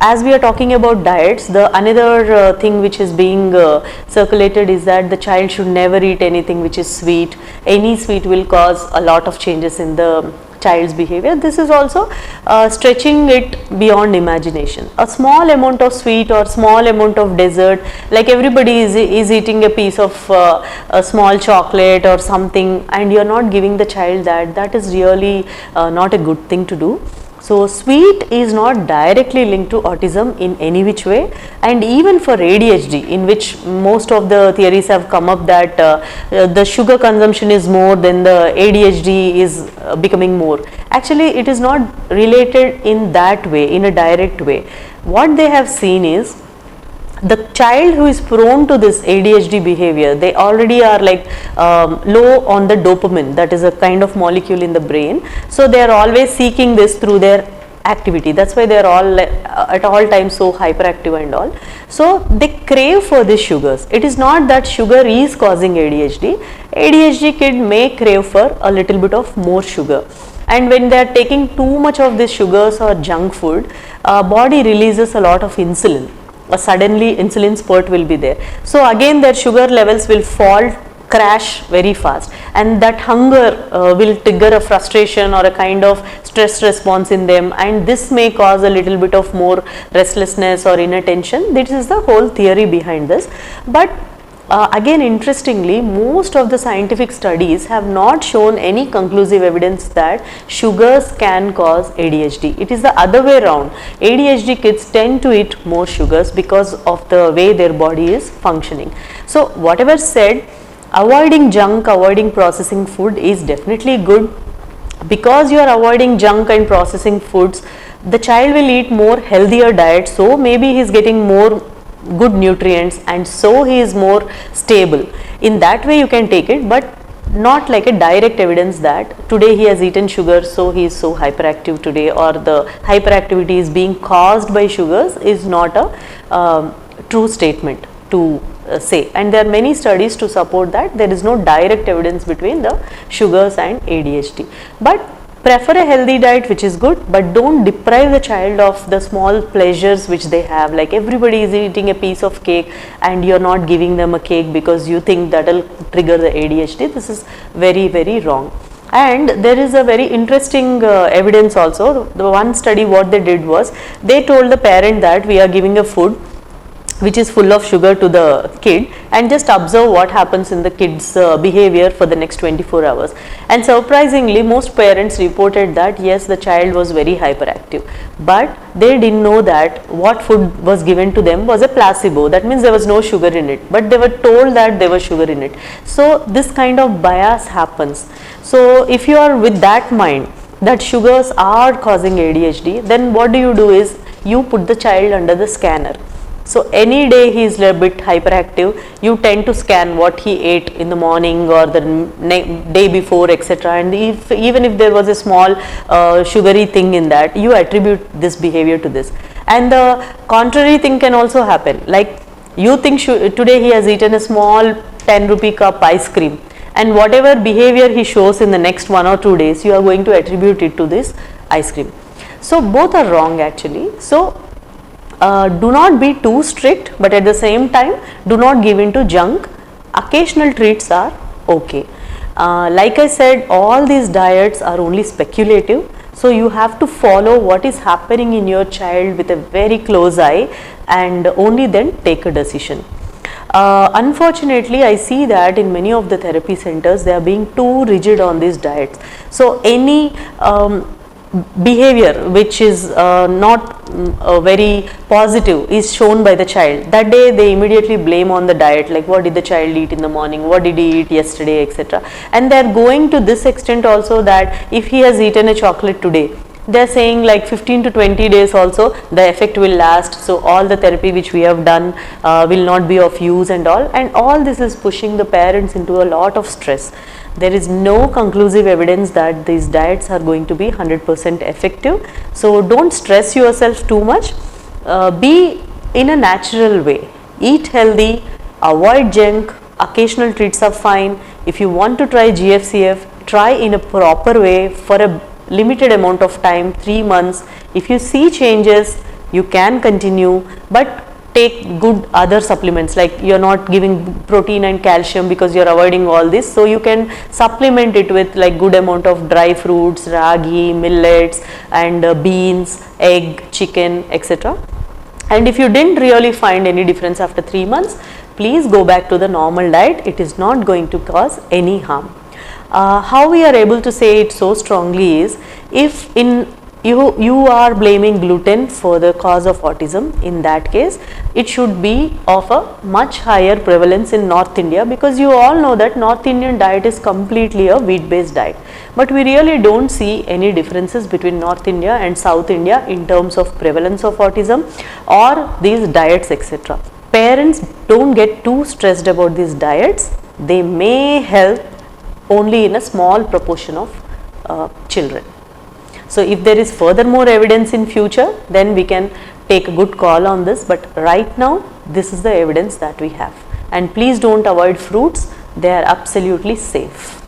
as we are talking about diets, the another thing which is being circulated is that the child should never eat anything which is sweet. Any sweet will cause a lot of changes in the child's behavior. This is also stretching it beyond imagination. A small amount of sweet or small amount of dessert, like everybody is eating a piece of a small chocolate or something, and you are not giving the child that is really not a good thing to do. So sweet is not directly linked to autism in any which way, and even for ADHD, in which most of the theories have come up that the sugar consumption is more, then the ADHD is becoming more. Actually, it is not related in that way, in a direct way. What they have seen is the child who is prone to this ADHD behavior, they already are like low on the dopamine, that is a kind of molecule in the brain. So they are always seeking this through their activity. That's why they are all at all times so hyperactive and all. So they crave for these sugars. It is not that sugar is causing ADHD. ADHD kid may crave for a little bit of more sugar. And when they are taking too much of these sugars or junk food, body releases a lot of insulin. Suddenly insulin spurt will be there. So again their sugar levels will fall, crash very fast, and that hunger will trigger a frustration or a kind of stress response in them, and this may cause a little bit of more restlessness or inattention. This is the whole theory behind this. But again, interestingly, most of the scientific studies have not shown any conclusive evidence that sugars can cause ADHD. It is the other way around. ADHD kids tend to eat more sugars because of the way their body is functioning. So whatever said, avoiding junk, avoiding processing food is definitely good. Because you are avoiding junk and processing foods, the child will eat more healthier diet, so maybe he is getting more good nutrients, and so he is more stable. In that way you can take it, but not like a direct evidence that today he has eaten sugar so he is so hyperactive today, or the hyperactivity is being caused by sugars is not a true statement to say. And there are many studies to support that there is no direct evidence between the sugars and ADHD. But prefer a healthy diet, which is good, but don't deprive the child of the small pleasures which they have. Like everybody is eating a piece of cake and you are not giving them a cake because you think that will trigger the ADHD. This is very, very wrong. And there is a very interesting evidence also. The one study, what they did was, they told the parent that we are giving a food which is full of sugar to the kid, and just observe what happens in the kid's behavior for the next 24 hours. And surprisingly, most parents reported that yes, the child was very hyperactive, but they didn't know that what food was given to them was a placebo. That means there was no sugar in it, but they were told that there was sugar in it. So this kind of bias happens. So if you are with that mind that sugars are causing ADHD, then what do is you put the child under the scanner. So any day he is a bit hyperactive, you tend to scan what he ate in the morning or the day before, etc. And even if there was a small sugary thing in that, you attribute this behavior to this. And the contrary thing can also happen. Like you think today he has eaten a small 10 rupee cup ice cream, and whatever behavior he shows in the next 1 or 2 days, you are going to attribute it to this ice cream. So both are wrong actually. So do not be too strict, but at the same time do not give in to junk. Occasional treats are okay. Like I said, all these diets are only speculative, so you have to follow what is happening in your child with a very close eye, and only then take a decision. Unfortunately, I see that in many of the therapy centers they are being too rigid on these diets. So any behavior which is not very positive is shown by the child, that day they immediately blame on the diet, like what did the child eat in the morning, what did he eat yesterday, etc. And they are going to this extent also that if he has eaten a chocolate today, they are saying like 15 to 20 days also the effect will last, so all the therapy which we have done will not be of use and all this is pushing the parents into a lot of stress. There is no conclusive evidence that these diets are going to be 100% effective. So don't stress yourself too much. Be in a natural way. Eat healthy, avoid junk, occasional treats are fine. If you want to try GFCF, try in a proper way for a limited amount of time, 3 months. If you see changes, you can continue, but take good other supplements, like you are not giving protein and calcium because you are avoiding all this, so you can supplement it with like good amount of dry fruits, ragi, millets, and beans, egg, chicken, etc. And if you didn't really find any difference after 3 months, please go back to the normal diet. It is not going to cause any harm. How we are able to say it so strongly is, if you are blaming gluten for the cause of autism, in that case it should be of a much higher prevalence in North India, because you all know that North Indian diet is completely a wheat based diet, but we really don't see any differences between North India and South India in terms of prevalence of autism or these diets, etc. Parents, don't get too stressed about these diets. They may help only in a small proportion of children. So if there is further more evidence in future, then we can take a good call on this, but right now this is the evidence that we have. And please don't avoid fruits, they are absolutely safe.